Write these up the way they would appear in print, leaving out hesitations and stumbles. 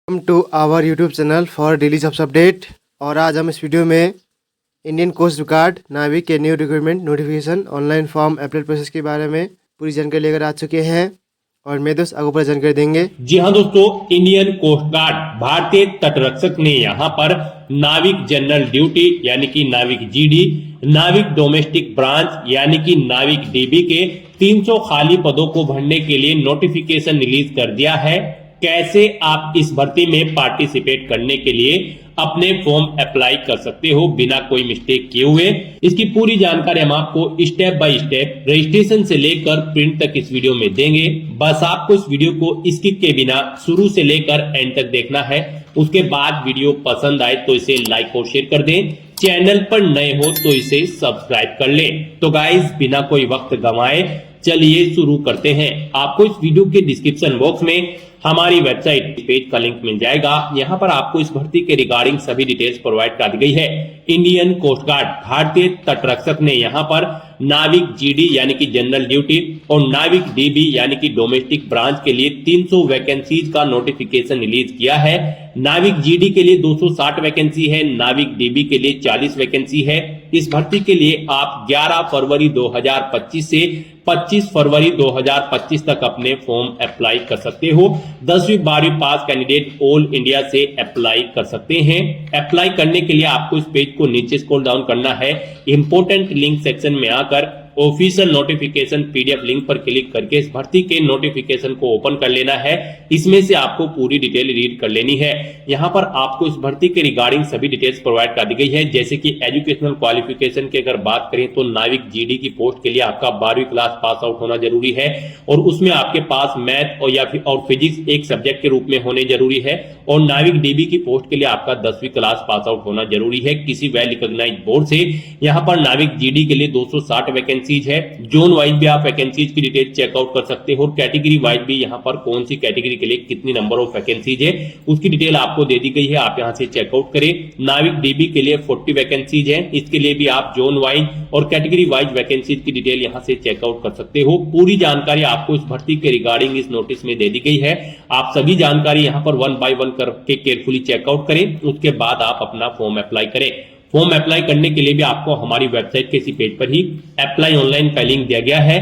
Welcome to our YouTube channel for daily jobs update. और आज हम इस वीडियो में इंडियन कोस्ट गार्ड नाविक के new recruitment notification online form apply process के बारे में पूरी जानकारी लेकर आ चुके हैं और मेरे दोस्त आगे पर जानकारी देंगे। जी हाँ दोस्तों, इंडियन कोस्ट गार्ड भारतीय तटरक्षक ने यहाँ पर नाविक जनरल ड्यूटी यानी कि नाविक जीडी, नाविक डोमेस्टिक ब्रांच यानी कि नाविक डीबी के 300 खाली पदों को भरने के लिए नोटिफिकेशन रिलीज कर दिया है। कैसे आप इस भर्ती में पार्टिसिपेट करने के लिए अपने फॉर्म अप्लाई कर सकते हो बिना कोई मिस्टेक किए हुए, इसकी पूरी जानकारी हम आपको स्टेप बाय स्टेप रजिस्ट्रेशन से लेकर प्रिंट तक इस वीडियो में देंगे। बस आपको इस वीडियो को स्किप के बिना शुरू से लेकर एंड तक देखना है। उसके बाद वीडियो पसंद आए तो इसे लाइक और शेयर कर दें। चैनल पर नए हो तो इसे सब्सक्राइब कर लें। तो गाइस, बिना कोई वक्त गंवाए चलिए शुरू करते हैं। आपको इस वीडियो के डिस्क्रिप्शन बॉक्स में हमारी वेबसाइट पेज का लिंक मिल जाएगा। यहाँ पर आपको इस भर्ती के रिगार्डिंग सभी डिटेल्स प्रोवाइड कर दी गई है। इंडियन कोस्ट गार्ड भारतीय तटरक्षक ने यहाँ पर नाविक जीडी यानी कि जनरल ड्यूटी और नाविक डीबी यानी कि डोमेस्टिक ब्रांच के लिए 300 वैकेंसीज का नोटिफिकेशन रिलीज किया है। नाविक जीडी के लिए 260 वैकेंसी है, नाविक डीबी के लिए 40 वैकेंसी है। इस भर्ती के लिए आप 11 फरवरी 2025 से 25 फरवरी 2025 तक अपने फॉर्म अप्लाई कर सकते हो। 10वीं 12वीं पास कैंडिडेट ऑल इंडिया से अप्लाई कर सकते हैं। अप्लाई करने के लिए आपको इस पेज को नीचे स्क्रॉल डाउन करना है। इंपोर्टेंट लिंक सेक्शन में आकर ऑफिशियल नोटिफिकेशन पीडीएफ लिंक पर क्लिक करके इस भर्ती के नोटिफिकेशन को ओपन कर लेना है। इसमें से आपको पूरी डिटेल रीड कर लेनी है। यहाँ पर आपको इस भर्ती के रिगार्डिंग सभी डिटेल्स प्रोवाइड कर दी गई है। जैसे कि एजुकेशनल क्वालिफिकेशन की अगर बात करें तो नाविक जीडी की पोस्ट के लिए आपका 12वीं क्लास पास आउट होना जरूरी है और उसमें आपके पास मैथ और या फिर और फिजिक्स एक सब्जेक्ट के रूप में होने जरूरी है। और नाविक डीबी की पोस्ट के लिए आपका 10वीं क्लास पास आउट होना जरूरी है किसी वेल रिकॉग्नाइज्ड बोर्ड से। यहाँ पर नाविक जीडी के लिए 260 वैकेंसीज है। जोन वाइज भी आप वैकेंसीज की डिटेल चेकआउट कर सकते हो और कैटेगरी वाइज भी यहाँ पर कौन सी कैटेगरी के लिए कितनी नंबर ऑफ वैकेंसीज है उसकी डिटेल आपको दे दी गई है। आप यहाँ से चेकआउट करें। नाविक डीबी के लिए 40 वैकेंसीज है। इसके लिए भी आप जोन वाइज और कैटेगरी वाइज वैकेंसीज की डिटेल यहाँ से चेकआउट कर सकते हो। पूरी जानकारी आपको इस भर्ती के रिगार्डिंग इस नोटिस में दे दी गई है। आप सभी जानकारी यहाँ पर 1 बाय 1 करके केयरफुली चेकआउट करें। उसके बाद आप अपना फॉर्म अप्लाई करें। फॉर्म अप्लाई करने के लिए भी आपको हमारी वेबसाइट के इसी पेज पर ही अप्लाई ऑनलाइन का लिंक दिया गया है।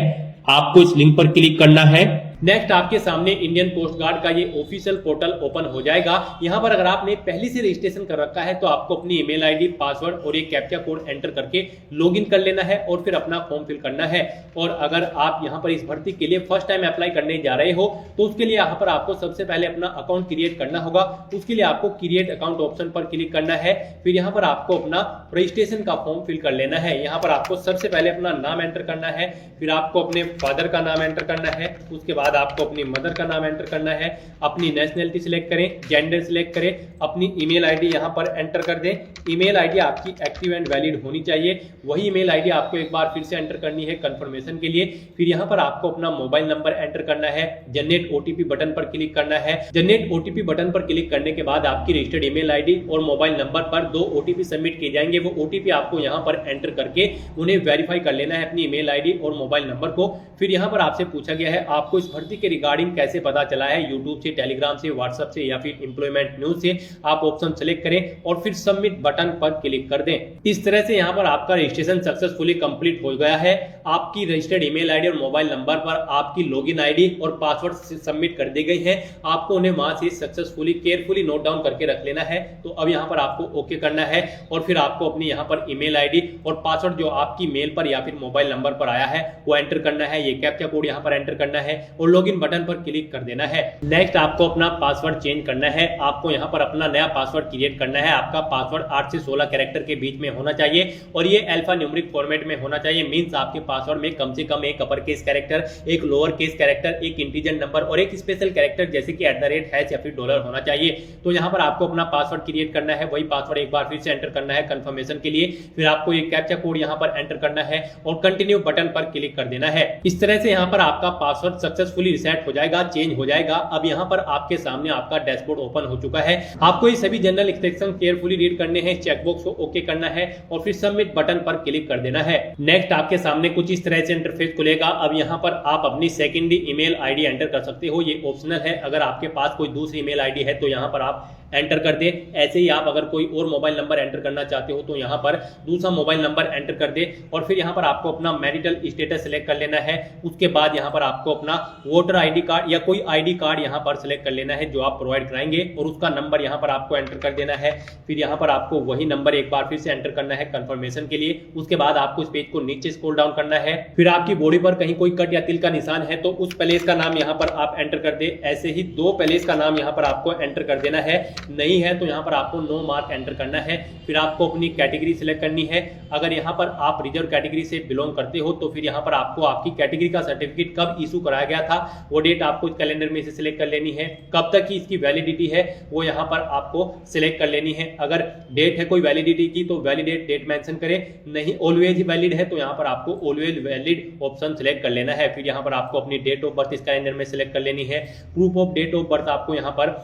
आपको इस लिंक पर क्लिक करना है। नेक्स्ट आपके सामने इंडियन कोस्ट गार्ड का ये ऑफिशियल पोर्टल ओपन हो जाएगा। यहाँ पर अगर आपने पहले से रजिस्ट्रेशन कर रखा है तो आपको अपनी ईमेल आईडी, पासवर्ड और एक कैप्चा कोड एंटर करके लॉगिन कर लेना है और फिर अपना फॉर्म फिल करना है। और अगर आप यहाँ पर इस भर्ती के लिए फर्स्ट टाइम अप्लाई करने जा रहे हो तो उसके लिए यहाँ पर आपको सबसे पहले अपना अकाउंट क्रिएट करना होगा। उसके लिए आपको क्रिएट अकाउंट ऑप्शन पर क्लिक करना है। फिर यहाँ पर आपको अपना रजिस्ट्रेशन का फॉर्म फिल कर लेना है। यहाँ पर आपको सबसे पहले अपना नाम एंटर करना है, फिर आपको अपने फादर का नाम एंटर करना है, उसके बाद आपको अपनी मदर का नाम एंटर करना है, अपनी नेशनैलिटी सिलेक्ट करें, जेंडर सिलेक्ट करें, अपनी ईमेल आईडी यहां पर एंटर कर दें। ईमेल आईडी आपकी एक्टिव एंड वैलिड होनी चाहिए। वही ईमेल आईडी आपको एक बार फिर से एंटर करनी है कंफर्मेशन के लिए। फिर यहां पर आपको अपना मोबाइल नंबर एंटर करना है। जनरेट ओटीपी बटन पर क्लिक करना है। जनरेट ओटीपी बटन पर क्लिक करने के बाद आपकी रजिस्टर्ड ईमेल आईडी और मोबाइल नंबर पर 2 ओटीपी सबमिट किए जाएंगे। वो ओटीपी आपको यहां पर एंटर करके उन्हें वेरीफाई कर लेना है अपनी ईमेल आईडी और मोबाइल नंबर को। फिर यहां पर आपसे पूछा गया है आपको इस भर्ती के रिगार्डिंग कैसे पता चला है, यूट्यूब से, टेलीग्राम से, व्हाट्सएप से या फिर एम्प्लॉयमेंट न्यूज से। आप ऑप्शन सेलेक्ट करें और फिर सबमिट बटन पर क्लिक कर दें। इस तरह से यहां पर आपका रजिस्ट्रेशन सक्सेसफुली कंप्लीट हो गया है। आपकी रजिस्टर्ड ईमेल आईडी और मोबाइल नंबर पर आपकी लॉगिन आईडी और पासवर्ड सबमिट कर दी गई है। आपको उन्हें वहां से सक्सेसफुली केयरफुली नोट डाउन करके रख लेना है। तो अब यहां पर आपको ओके करना है और फिर आपको अपनी यहां पर ईमेल आईडी और पासवर्ड जो आपकी मेल पर या फिर मोबाइल नंबर पर आया है वो एंटर करना है। ये कैप्चा कोड यहां पर एंटर करना है और लॉगिन बटन पर क्लिक कर देना है। नेक्स्ट आपको अपना पासवर्ड चेंज करना है। आपको यहां पर अपना नया पासवर्ड क्रिएट करना है। आपका पासवर्ड 8 से 16 कैरेक्टर के बीच में होना चाहिए और ये अल्फा न्यूमेरिक फॉर्मेट में होना चाहिए। मींस आपके पासवर्ड में कम से कम एक अपर केस कैरेक्टर, एक लोअर केस कैरेक्टर, एक इंटीजर नंबर और एक स्पेशल कैरेक्टर जैसे कि @ या फिर डॉलर होना चाहिए। तो यहां पर आपको अपना पासवर्ड क्रिएट करना है। वही पासवर्ड एक बार फिर से एंटर करना है कंफर्मेशन के लिए। फिर आपको एक कैप्चा कोड यहां पर एंटर करना है और कंटिन्यू बटन पर क्लिक कर देना है। इस तरह से यहां पर आपका पासवर्ड सक्सेसफुल सक्सेसफुली रिसेट हो जाएगा, चेंज हो जाएगा। अब यहाँ पर आपके सामने आपका डैशबोर्ड ओपन हो चुका है। आपको ये सभी जनरल इंस्ट्रक्शन केयरफुली रीड करने हैं, चेकबॉक्स को ओके करना है और फिर सबमिट बटन पर क्लिक कर देना है। नेक्स्ट आपके सामने कुछ इस तरह से इंटरफेस खुलेगा। अब यहाँ पर आप अपनी सेकेंडरी ईमेल आईडी एंटर कर सकते हो, ये ऑप्शनल है। अगर आपके पास कोई दूसरी ईमेल आईडी है तो यहाँ पर आप एंटर कर दे। ऐसे ही आप अगर कोई और मोबाइल नंबर एंटर करना चाहते हो तो यहाँ पर दूसरा मोबाइल नंबर एंटर कर दे और फिर यहाँ पर आपको अपना मैरिटल स्टेटस सिलेक्ट कर लेना है। उसके बाद यहाँ पर आपको अपना वोटर आईडी कार्ड या कोई आईडी कार्ड यहाँ पर सिलेक्ट कर लेना है जो आप प्रोवाइड कराएंगे और उसका नंबर यहाँ पर आपको एंटर कर देना है। फिर यहाँ पर आपको वही नंबर एक बार फिर से एंटर करना है कंफर्मेशन के लिए। उसके बाद आपको इस पेज को नीचे स्क्रॉल डाउन करना है। फिर आपकी बॉडी पर कहीं कोई कट या तिल का निशान है तो उस प्लेस का नाम यहाँ पर आप एंटर कर दे। ऐसे ही 2 प्लेस का नाम यहाँ पर आपको एंटर कर देना है। नहीं है तो यहाँ पर आपको नो मार्क एंटर करना है। फिर आपको अपनी कैटेगरी सिलेक्ट करनी है। अगर यहाँ पर आप रिजर्व कैटेगरी से बिलोंग करते हो तो फिर यहाँ पर आपको आपकी कैटेगरी का सर्टिफिकेट कब इशू कराया गया था वो डेट आपको इस कैलेंडर में से सिलेक्ट कर लेनी है। कब तक की इसकी वैलिडिटी है वो यहाँ पर आपको सिलेक्ट कर लेनी है। अगर डेट है कोई वैलिडिटी की तो वैलिडेट डेट मेंशन करें, नहीं ऑलवेज वैलिड है तो यहाँ पर आपको ऑलवेज वैलिड ऑप्शन सिलेक्ट कर लेना है। फिर यहाँ पर आपको अपनी डेट ऑफ बर्थ इस कैलेंडर में सिलेक्ट कर लेनी है। Proof of date of birth आपको यहाँ पर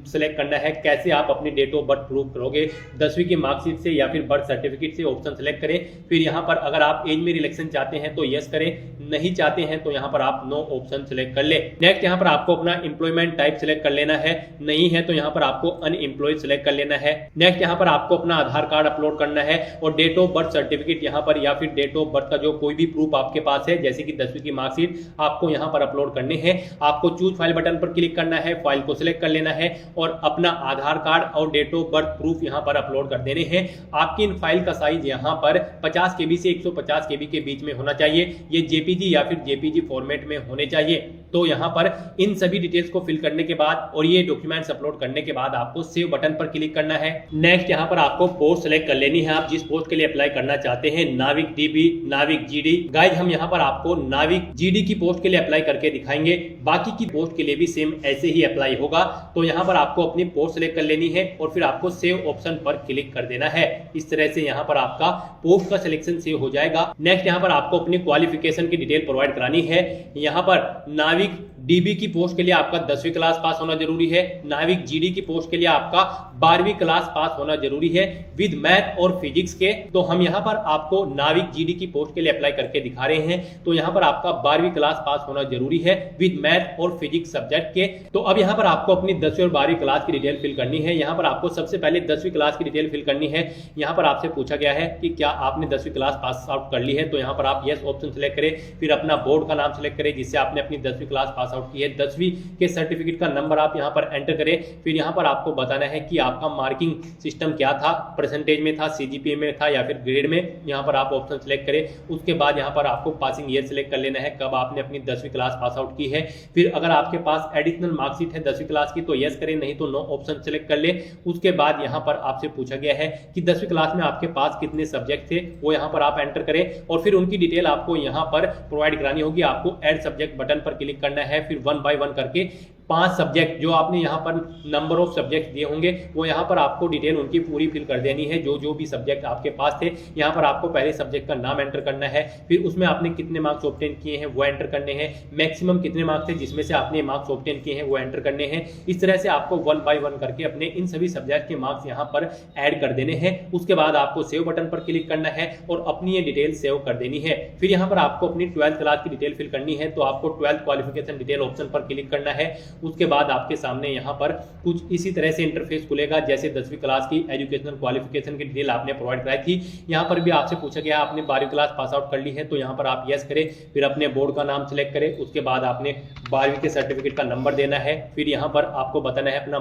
सिलेक्ट करना है। कैसे आप अपनी डेट ऑफ बर्थ प्रूफ करोगे, 10वीं की मार्कशीट से या फिर बर्थ सर्टिफिकेट से, ऑप्शन सेलेक्ट करें। फिर यहाँ पर अगर आप एज में रिलेक्शन चाहते हैं तो यस करें, नहीं चाहते हैं तो यहाँ पर आप नो ऑप्शन सेलेक्ट कर ले। नेक्स्ट यहाँ पर आपको अपना एम्प्लॉयमेंट टाइप सेलेक्ट कर लेना है, नहीं है तो यहाँ पर आपको अनएम्प्लॉयड सेलेक्ट कर लेना है। नेक्स्ट यहाँ पर आपको अपना आधार कार्ड अपलोड करना है और डेट ऑफ बर्थ सर्टिफिकेट यहाँ पर या फिर डेट ऑफ बर्थ का जो कोई भी प्रूफ आपके पास है जैसे कि 10वीं की मार्कशीट आपको यहाँ पर अपलोड करने हैं। आपको चूज फाइल बटन पर क्लिक करना है, फाइल को सिलेक्ट कर लेना है और अपना आधार कार्ड और डेट ऑफ बर्थ प्रूफ यहाँ पर अपलोड कर देने हैं। आपकी इन फाइल का साइज यहाँ पर 50 KB से 150 KB के बीच में होना चाहिए। ये जेपीजी या फिर जेपीजी फॉर्मेट में होने चाहिए। तो यहाँ पर इन सभी डिटेल्स को फिल करने के बाद और ये डॉक्यूमेंट्स अपलोड करने के बाद आपको सेव बटन पर क्लिक करना है। नेक्स्ट यहाँ पर आपको पोस्ट सेलेक्ट कर लेनी है, आप जिस पोस्ट के लिए अप्लाई करना चाहते हैं, नाविक डीबी, नाविक जीडी। गाइज हम यहाँ पर आपको नाविक जीडी की पोस्ट के लिए अप्लाई करके दिखाएंगे, बाकी की पोस्ट के लिए भी सेम ऐसे ही अप्लाई होगा। तो यहाँ पर आपको अपनी पोस्ट सेलेक्ट कर लेनी है और फिर आपको सेव ऑप्शन पर क्लिक कर देना है। इस तरह से यहाँ पर आपका पोस्ट का सिलेक्शन सेव हो जाएगा। नेक्स्ट यहाँ पर आपको अपनी क्वालिफिकेशन की डिटेल प्रोवाइड करानी है। यहाँ पर नाविक डीबी की पोस्ट के लिए आपका 10वीं क्लास पास होना जरूरी है। नाविक जीडी की पोस्ट के लिए आपका 12वीं क्लास पास होना जरूरी है विद मैथ और फिजिक्स के। तो हम यहाँ पर आपको नाविक जीडी की पोस्ट के लिए अप्लाई करके दिखा रहे हैं। तो यहाँ पर आपका 12वीं क्लास पास होना जरूरी है विद मैथ और फिजिक्स सब्जेक्ट के। तो अब यहाँ पर आपको अपनी 10वीं और 12वीं क्लास की डिटेल फिल करनी है। यहाँ पर आपको सबसे पहले 10वीं क्लास की डिटेल फिल करनी है। यहाँ पर आपसे पूछा गया है कि क्या आपने 10वीं क्लास पास आउट कर ली है, तो यहाँ पर आप यस ऑप्शन सिलेक्ट करें। फिर अपना बोर्ड का नाम सिलेक्ट करें जिससे आपने अपनी 10वीं क्लास पास आउट की है। 10वीं के सर्टिफिकेट का नंबर आप यहाँ पर एंटर करें। फिर यहाँ पर आपको बताना है कि आपका मार्किंग सिस्टम क्या था, परसेंटेज में था, सीजीपीए में था या फिर ग्रेड में। यहाँ पर आप ऑप्शन सिलेक्ट करें। उसके बाद यहाँ पर आपको पासिंग ईयर सिलेक्ट कर लेना है, कब आपने अपनी 10वीं क्लास पास आउट की है। फिर अगर आपके पास एडिशनल मार्कशीट है 10वीं क्लास की तो यस करें, नहीं तो नो ऑप्शन सिलेक्ट कर ले। उसके बाद यहाँ पर आपसे पूछा गया है कि 10वीं क्लास में आपके पास कितने सब्जेक्ट थे, वो यहाँ पर आप एंटर करें और फिर उनकी डिटेल आपको यहाँ पर प्रोवाइड करानी होगी। आपको ऐड सब्जेक्ट बटन पर क्लिक करना है। फिर 1 बाय 1 करके 5 सब्जेक्ट जो आपने यहाँ पर नंबर ऑफ सब्जेक्ट दिए होंगे वो यहाँ पर आपको डिटेल उनकी पूरी फिल कर देनी है। जो भी सब्जेक्ट आपके पास थे यहाँ पर आपको पहले सब्जेक्ट का नाम एंटर करना है। फिर उसमें आपने कितने मार्क्स ऑब्टेन किए हैं वो एंटर करने हैं। मैक्सिमम कितने मार्क्स थे जिसमें से आपने मार्क्स ऑब्टेन किए हैं वो एंटर करने हैं। इस तरह से आपको 1 बाय 1 करके अपने इन सभी सब्जेक्ट के मार्क्स यहाँ पर ऐड कर देने हैं। उसके बाद आपको सेव बटन पर क्लिक करना है और अपनी ये डिटेल सेव कर देनी है। फिर यहाँ पर आपको अपनी 12th क्लास की डिटेल फिल करनी है। तो आपको 12th क्वालिफिकेशन डिटेल ऑप्शन पर क्लिक करना है। उसके बाद आपके सामने यहाँ पर कुछ इसी तरह से इंटरफेस खुलेगा जैसे 10वीं क्लास की एजुकेशनल क्वालिफिकेशन की डिटेल आपने प्रोवाइड कराई थी। यहाँ पर भी आपसे पूछा गया आपने 12वीं क्लास पास आउट कर ली है तो यहाँ पर आप यस करें। फिर अपने बोर्ड का नाम सिलेक्ट करें। उसके बाद आपने 12वीं के सर्टिफिकेट का नंबर देना है। फिर यहाँ पर आपको बताना है अपना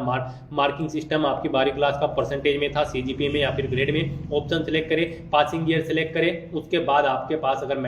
मार्किंग सिस्टम आपकी 12वीं क्लास का परसेंटेज में था, सीजीपीए में या फिर ग्रेड में। ऑप्शन सिलेक्ट करें, पासिंग ईयर सिलेक्ट करें। उसके बाद आपके पास अगर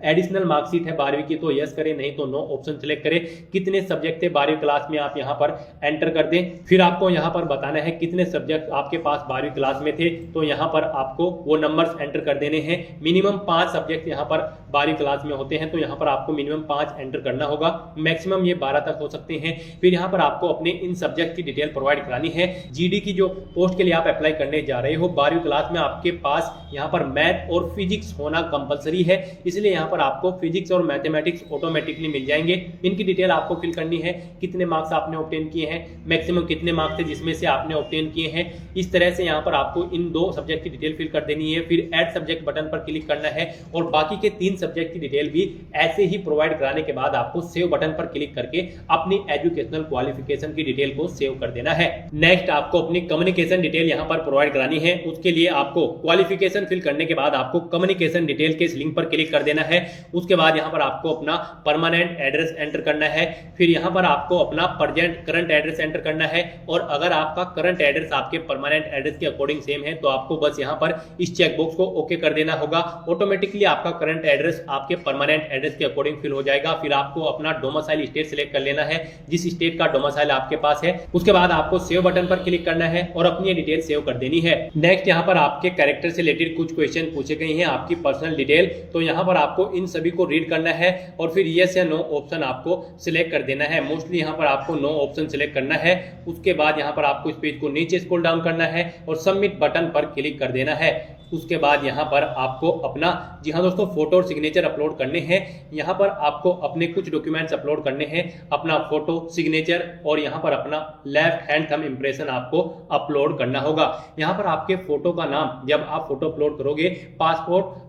एडिशनल मार्कशीट है 12वीं की तो यस करें, नहीं तो नो ऑप्शन सिलेक्ट करें। कितने सब्जेक्ट थे 12वीं क्लास में आप यहाँ पर एंटर कर दें। फिर आपको यहाँ पर बताना है कितने सब्जेक्ट आपके पास 12वीं क्लास में थे, तो यहाँ पर आपको वो नंबर्स एंटर कर देने हैं। मिनिमम 5 सब्जेक्ट यहाँ पर 12वीं क्लास में होते हैं तो यहाँ पर आपको मिनिमम 5 एंटर करना होगा, मैक्सिमम ये 12 तक हो सकते हैं। फिर यहाँ पर आपको अपने इन सब्जेक्ट की डिटेल प्रोवाइड करानी है। जीडी की जो पोस्ट के लिए आप अप्लाई करने जा रहे हो 12वीं क्लास में आपके पास यहाँ पर मैथ और फिजिक्स होना कंपलसरी है, इसलिए यहाँ पर आपको फिजिक्स और मैथमेटिक्स ऑटोमेटिकली मिल जाएंगे। इनकी डिटेल आपको फिल करनी है, कितने मार्क्स आपने ऑब्टेन किए हैं, मैक्सिमम कितने मार्क्स थे जिसमें से आपने ऑब्टेन किए हैं। इस तरह से यहाँ पर आपको इन 2 सब्जेक्ट की डिटेल फिल कर देनी है। फिर ऐड सब्जेक्ट बटन पर क्लिक करना है और बाकी के 3 सब्जेक्ट की डिटेल भी ऐसे ही प्रोवाइड कराने के बाद आपको सेव बटन पर क्लिक करके अपनी एजुकेशनल क्वालिफिकेशन की डिटेल को सेव कर देना है। नेक्स्ट आपको अपनी कम्युनिकेशन डिटेल यहाँ पर प्रोवाइड करानी है। उसके लिए आपको क्वालिफिकेशन फिल करने के बाद आपको कम्युनिकेशन डिटेल के इस लिंक पर क्लिक कर देना है। उसके बाद यहाँ पर आपको अपना परमानेंट एड्रेस एंटर करना है। फिर यहाँ पर आपको अपना प्रेजेंट करंट एड्रेस एंटर करना है और अगर आपका करंट एड्रेस आपके परमानेंट एड्रेस के अकॉर्डिंग सेम है तो आपको बस यहाँ पर इस चेकबॉक्स को ओके कर देना होगा। ऑटोमेटिकली आपका करंट एड्रेस आपके परमानेंट एड्रेस के अकॉर्डिंग फिल हो जाएगा। फिर आपको अपना डोमिसाइल स्टेट सिलेक्ट कर लेना है, जिस स्टेट का डोमिसाइल आपके पास है। उसके बाद आपको सेव बटन पर क्लिक करना है और अपनी डिटेल सेव कर देनी है। नेक्स्ट यहाँ पर आपके कैरेक्टर से रिलेटेड कुछ क्वेश्चन पूछे गए हैं, आपकी पर्सनल डिटेल, तो यहाँ पर आपको इन सभी को रीड करना है और फिर यस या नो ऑप्शन आपको सिलेक्ट कर देना है। मोस्टली यहाँ पर आपको नो ऑप्शन सिलेक्ट करना है। उसके बाद यहाँ पर आपको इस पेज को नीचे स्क्रॉल डाउन करना है और सबमिट बटन पर क्लिक कर देना है। उसके बाद यहाँ पर आपको अपना, जी हाँ दोस्तों, फोटो और सिग्नेचर अपलोड करने हैं। यहाँ पर आपको अपने कुछ डॉक्यूमेंट्स अपलोड करने हैं, अपना फोटो, सिग्नेचर और यहाँ पर अपना लेफ्ट हैंड थंब इंप्रेशन आपको अपलोड करना होगा। यहाँ पर आपके फोटो का नाम जब आप फोटो अपलोड करोगे पासपोर्ट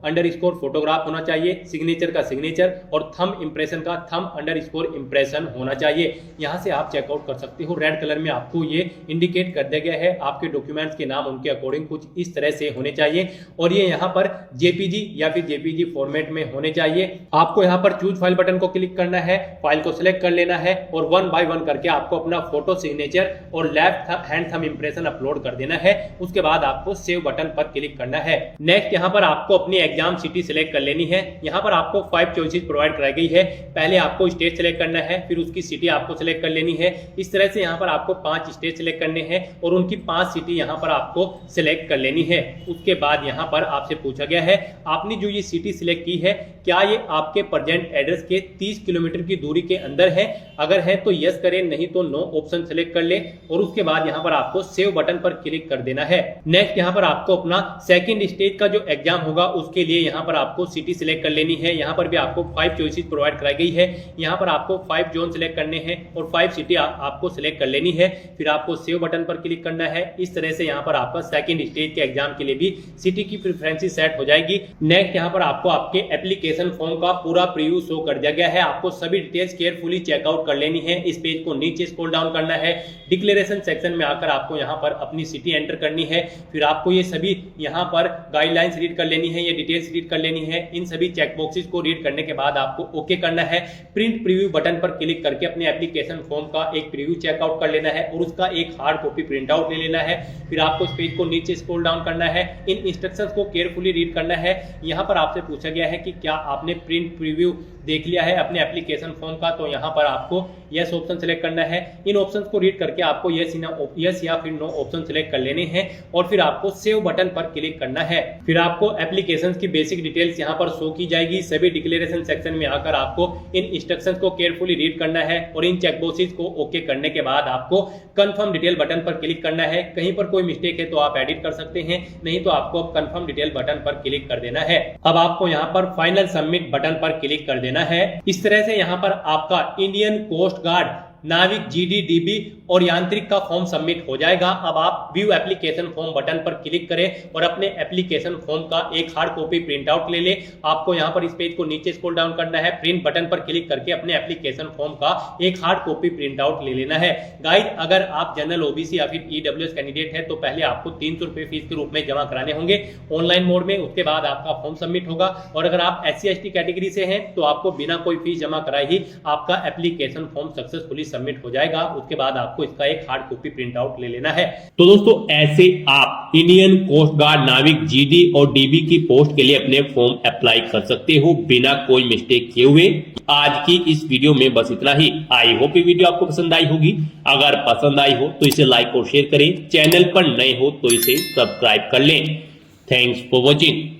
_फोटोग्राफ होना चाहिए, सिग्नेचर का सिग्नेचर और थंब इंप्रेशन का थंब _इंप्रेशन होना चाहिए। यहाँ से आप चेकआउट कर सकते हो। रेड कलर में आपको ये इंडिकेट कर दिया गया है, आपके डॉक्यूमेंट्स के नाम उनके अकॉर्डिंग कुछ इस तरह से होने चाहिए और ये यहाँ पर जेपीजी या फिर जेपीजी फॉर्मेट में होने चाहिए। आपको यहाँ पर चूज फाइल बटन को क्लिक करना है, फाइल को सिलेक्ट कर लेना है और 1 बाय 1 करके आपको अपना फोटो, सिग्नेचर और left hand thumb impression upload कर देना है। उसके बाद आपको सेव बटन पर क्लिक करना है। नेक्स्ट यहाँ पर आपको अपनी एग्जाम सिटी सिलेक्ट कर लेनी है। यहाँ पर आपको 5 चॉइसेस प्रोवाइड कराई गई है। पहले आपको स्टेट सिलेक्ट करना है, फिर उसकी सिटी आपको सिलेक्ट कर लेनी है। इस तरह से यहाँ पर आपको 5 स्टेट सिलेक्ट करने हैं और उनकी 5 सिटी यहाँ पर आपको सिलेक्ट कर लेनी है। उसके बाद यहाँ पर आपसे पूछा गया है, आपने जो ये सिटी सिलेक्ट की है क्या ये आपके प्रेजेंट एड्रेस के 30 किलोमीटर की दूरी के अंदर है? अगर है तो यस करें, नहीं तो नो ऑप्शन सिलेक्ट कर ले और उसके बाद यहाँ पर आपको सेव बटन पर क्लिक कर देना है। नेक्स्ट यहाँ पर आपको अपना सेकंड स्टेज का जो एग्जाम होगा उसके लिए यहाँ पर आपको सिटी सिलेक्ट कर लेनी है। यहाँ पर भी आपको 5 चॉइसेस प्रोवाइड कराई गई है। यहाँ पर आपको 5 जोन सिलेक्ट करने हैं और 5 सिटी आपको सिलेक्ट कर लेनी है। फिर आपको सेव बटन पर क्लिक करना है। इस तरह से यहाँ पर आपका सेकंड स्टेज के एग्जाम के लिए भी सिटी की प्रेफरेंसेस सेट हो जाएगी। नेक्स्ट यहाँ पर आपको आपके एप्लीकेशन फॉर्म का पूरा प्रीव्यू शो कर दिया गया है। आपको सभी डिटेल्स केयरफुली चेकआउट कर लेनी है। इस पेज को नीचे स्क्रॉल डाउन करना है, डिक्लेरेशन सेक्शन में आकर आपको यहाँ पर अपनी सिटी एंटर करनी है। फिर आपको ये सभी यहाँ पर गाइडलाइंस रीड कर लेनी है, ये डिटेल्स रीड कर लेनी है। इन सभी चेकबॉक्सेस को रीड करने के बाद आपको ओके करना है। प्रिंट प्रीव्यू बटन पर क्लिक करके अपने एप्लीकेशन फॉर्म का एक प्रीव्यू चेकआउट कर लेना है और उसका एक हार्ड कॉपी प्रिंट आउट ले लेना है। फिर आपको इस पेज को नीचे स्क्रॉल डाउन करना है, इन इंस्ट्रक्शंस को केयरफुली रीड करना है। यहाँ पर आपसे पूछा गया है कि क्या आपने प्रिंट प्रीव्यू देख लिया है अपने एप्लीकेशन फॉर्म का, तो यहाँ पर आपको यस ऑप्शन सिलेक्ट करना है। इन ऑप्शंस को रीड करके आपको यस या फिर नो ऑप्शन सिलेक्ट कर लेने हैं और फिर आपको सेव बटन पर क्लिक करना है। फिर आपको एप्लीकेशन की बेसिक डिटेल्स यहाँ पर शो की जाएगी। सभी डिक्लेरेशन सेक्शन में आकर आपको इन इंस्ट्रक्शंस को केयरफुली रीड करना है और इन चेकबॉक्सेस को ओके करने के बाद आपको कंफर्म डिटेल बटन पर क्लिक करना है। कहीं पर कोई मिस्टेक है तो आप एडिट कर सकते हैं, नहीं तो आपको अब कंफर्म डिटेल बटन पर क्लिक कर देना है। अब आपको यहाँ पर फाइनल सबमिट बटन पर क्लिक कर देना है। इस तरह से यहाँ पर आपका इंडियन कोस्ट गार्ड, नाविक जीडी, डीबी और यांत्रिक का फॉर्म सबमिट हो जाएगा। अब आप व्यू एप्लीकेशन फॉर्म बटन पर क्लिक करें और अपने एप्लीकेशन फॉर्म का एक हार्ड कॉपी प्रिंट आउट ले लें। आपको यहाँ पर इस पेज को नीचे स्क्रॉल डाउन करना है, प्रिंट बटन पर क्लिक करके अपने एप्लीकेशन फॉर्म का एक हार्ड कॉपी प्रिंट आउट ले लेना है। गाइस, अगर आप जनरल, ओबीसी या फिर ईडब्ल्यूएस कैंडिडेट है तो पहले आपको 300 रुपए फीस के रूप में जमा कराने होंगे ऑनलाइन मोड में। उसके बाद आपका फॉर्म सबमिट होगा और अगर आप SC ST कैटेगरी से हैं तो आपको बिना कोई फीस जमा कराए ही आपका एप्लीकेशन फॉर्म सक्सेसफुली सबमिट हो जाएगा। उसके बाद आपको इसका एक हार्ड कॉपी प्रिंट आउट ले लेना है। तो दोस्तों, ऐसे आप इंडियन कोस्ट गार्ड, नाविक, जीडी और डीबी की पोस्ट के लिए अपने फॉर्म अप्लाई कर सकते हो बिना कोई मिस्टेक किए हुए। आज की इस वीडियो में बस इतना ही। आई होप ये वीडियो आपको पसंद आई होगी। अगर पसंद आई हो तो इसे लाइक और शेयर करें। चैनल पर नए हो तो इसे सब्सक्राइब कर लें। Thanks for watching.